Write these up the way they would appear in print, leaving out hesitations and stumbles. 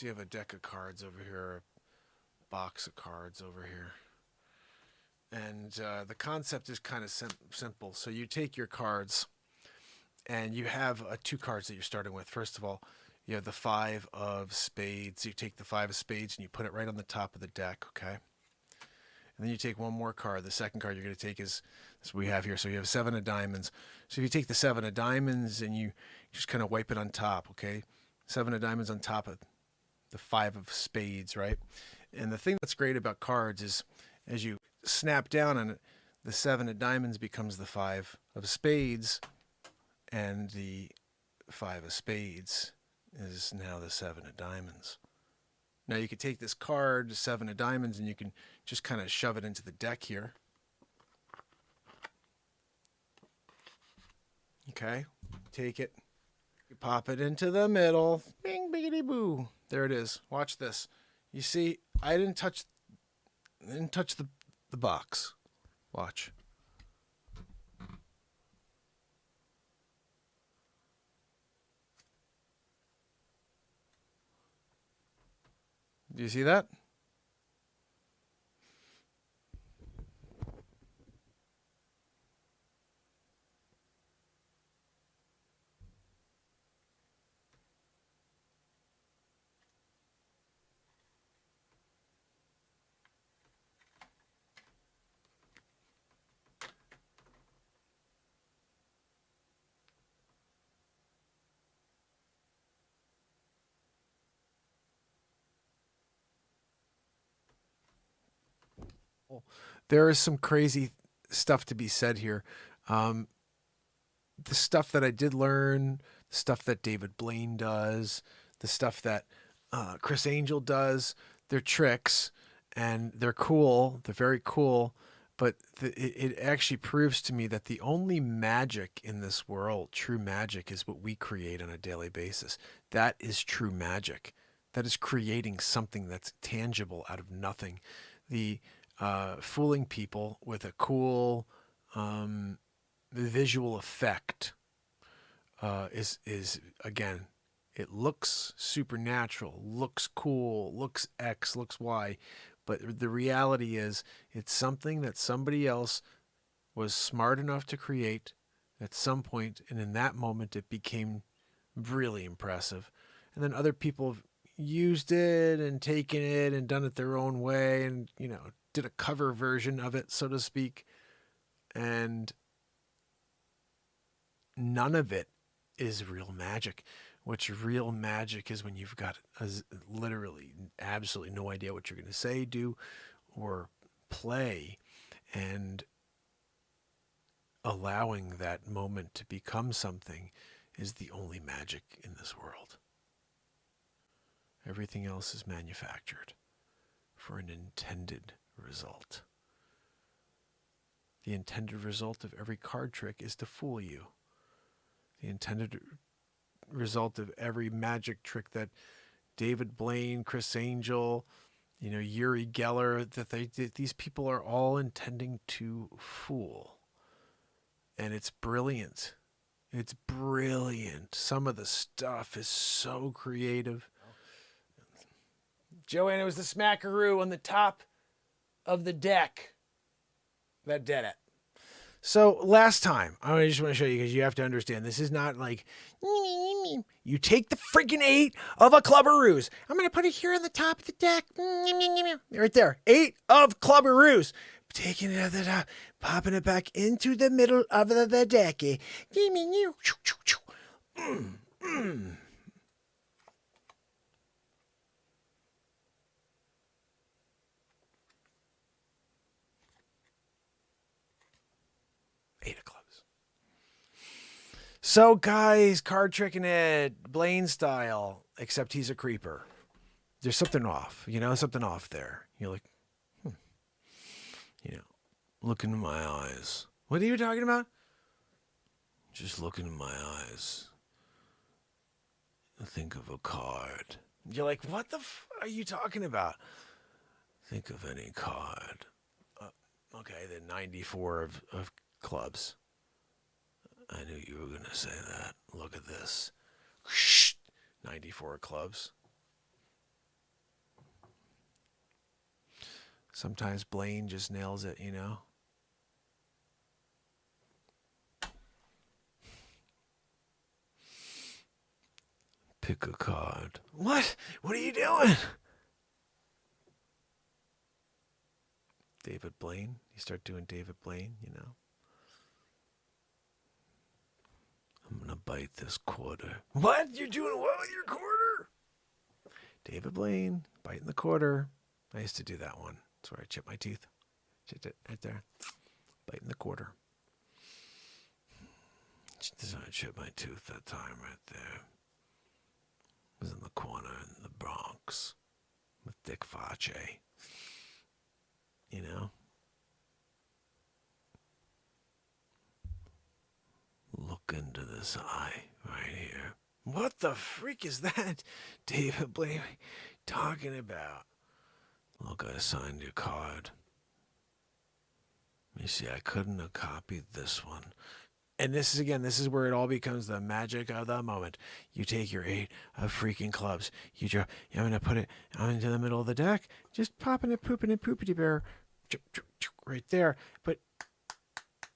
So you have a deck of cards over here, a box of cards over here. And the concept is kind of simple. So you take your cards, and you have two cards that you're starting with. First of all, you have the 5 of spades. You take the 5 of spades and you put it right on the top of the deck, okay? And then you take one more card. The second card you're going to take is this we have here. So you have 7 of diamonds. So if you take the 7 of diamonds and you just kind of wipe it on top, okay? 7 of diamonds on top of the 5 of spades, right? And the thing that's great about cards is as you snap down on it, the 7 of diamonds becomes the 5 of spades, and the 5 of spades is now the 7 of diamonds. Now you could take this card, the 7 of diamonds, and you can just kind of shove it into the deck here. Okay, take it, you pop it into the middle, bing, biggity boo. There it is. Watch this. You see, I didn't touch the box. Watch. Do you see that? There is some crazy stuff to be said here. The stuff that I did learn, the stuff that David Blaine does, the stuff that Chris Angel does, they're tricks and they're cool. They're very cool. But it actually proves to me that the only magic in this world, true magic, is what we create on a daily basis. That is true magic. That is creating something that's tangible out of nothing. The fooling people with a cool visual effect is again, it looks supernatural, looks cool, looks X, looks Y, but the reality is it's something that somebody else was smart enough to create at some point, and in that moment it became really impressive. And then other people have used it and taken it and done it their own way and, did a cover version of it, so to speak. And none of it is real magic. What's real magic is when you've got literally absolutely no idea what you're going to say, do, or play, and allowing that moment to become something is the only magic in this world. Everything else is manufactured for an intended result. The intended result of every card trick is to fool you. The intended result of every magic trick that David Blaine, Chris Angel, Uri Geller, these people are all intending to fool. And it's brilliant. It's brilliant. Some of the stuff is so creative. Joanne, it was the smackaroo on the top of the deck that did it. So last time, I just want to show you because you have to understand, this is not like, you take the freaking 8 of a clubberoos. I'm going to put it here on the top of the deck. Right there. 8 of clubberoos. Taking it at the top, popping it back into the middle of the deck. 8 of clubs. So, guys, card tricking it, Blaine style, except he's a creeper. There's something off, something off there. You're like, look into my eyes. What are you talking about? Just look into my eyes. Think of a card. You're like, what the are you talking about? Think of any card. Okay, the 94 of clubs. I knew you were going to say that. Look at this. 94 clubs. Sometimes Blaine just nails it, you know. Pick a card. What? What are you doing? David Blaine. You start doing David Blaine, you know. I'm going to bite this quarter. What? You're doing what with your quarter? David Blaine, biting the quarter. I used to do that one. That's where I chip my teeth. Chipped it right there. Biting the quarter. I chipped my tooth that time right there. It was in the corner in the Bronx with Dick Face. You know? Look into this eye right here. What the freak is that? David Blaine talking about. Look, I signed your card. You see, I couldn't have copied this one. And this is where it all becomes the magic of the moment. You take your 8 of freaking clubs. You drop. I'm going to put it into the middle of the deck. Just popping it, pooping it, poopity bear. Right there. But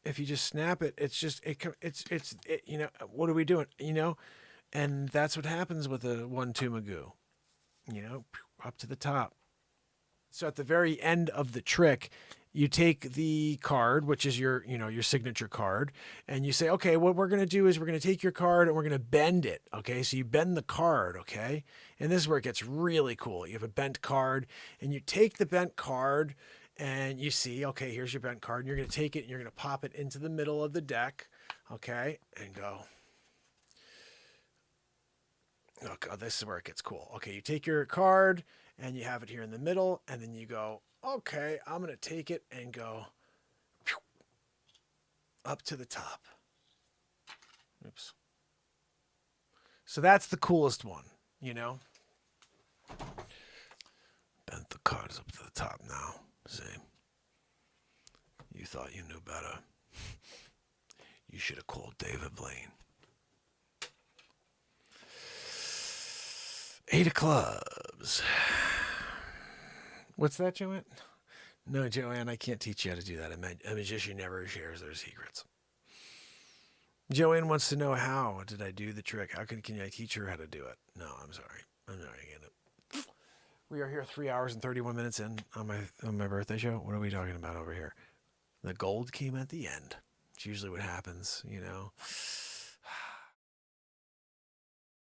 if you just snap it, it's just, you know, what are we doing? You know? And that's what happens with a 1-2 Magoo. You know, up to the top. So at the very end of the trick, you take the card, which is your signature card, and you say, okay, what we're going to do is we're going to take your card and we're going to bend it. Okay. So you bend the card. Okay. And this is where it gets really cool. You have a bent card and you take the bent card and you see, okay, here's your bent card, and you're going to take it and you're going to pop it into the middle of the deck. Okay. And go. Okay, this is where it gets cool. Okay, you take your card and you have it here in the middle, and then you go, okay, I'm going to take it and go up to the top. Oops. So that's the coolest one, you know? Bent the cards up to the top now. See? You thought you knew better. You should have called David Blaine. 8 of clubs. What's that, Joanne? No, Joanne, I can't teach you how to do that. A magician never shares their secrets. Joanne wants to know how did I do the trick? How can I teach her how to do it? No, I'm sorry. I'm not getting it. We are here 3 hours and 31 minutes in on my birthday show. What are we talking about over here? The gold came at the end. It's usually what happens, you know.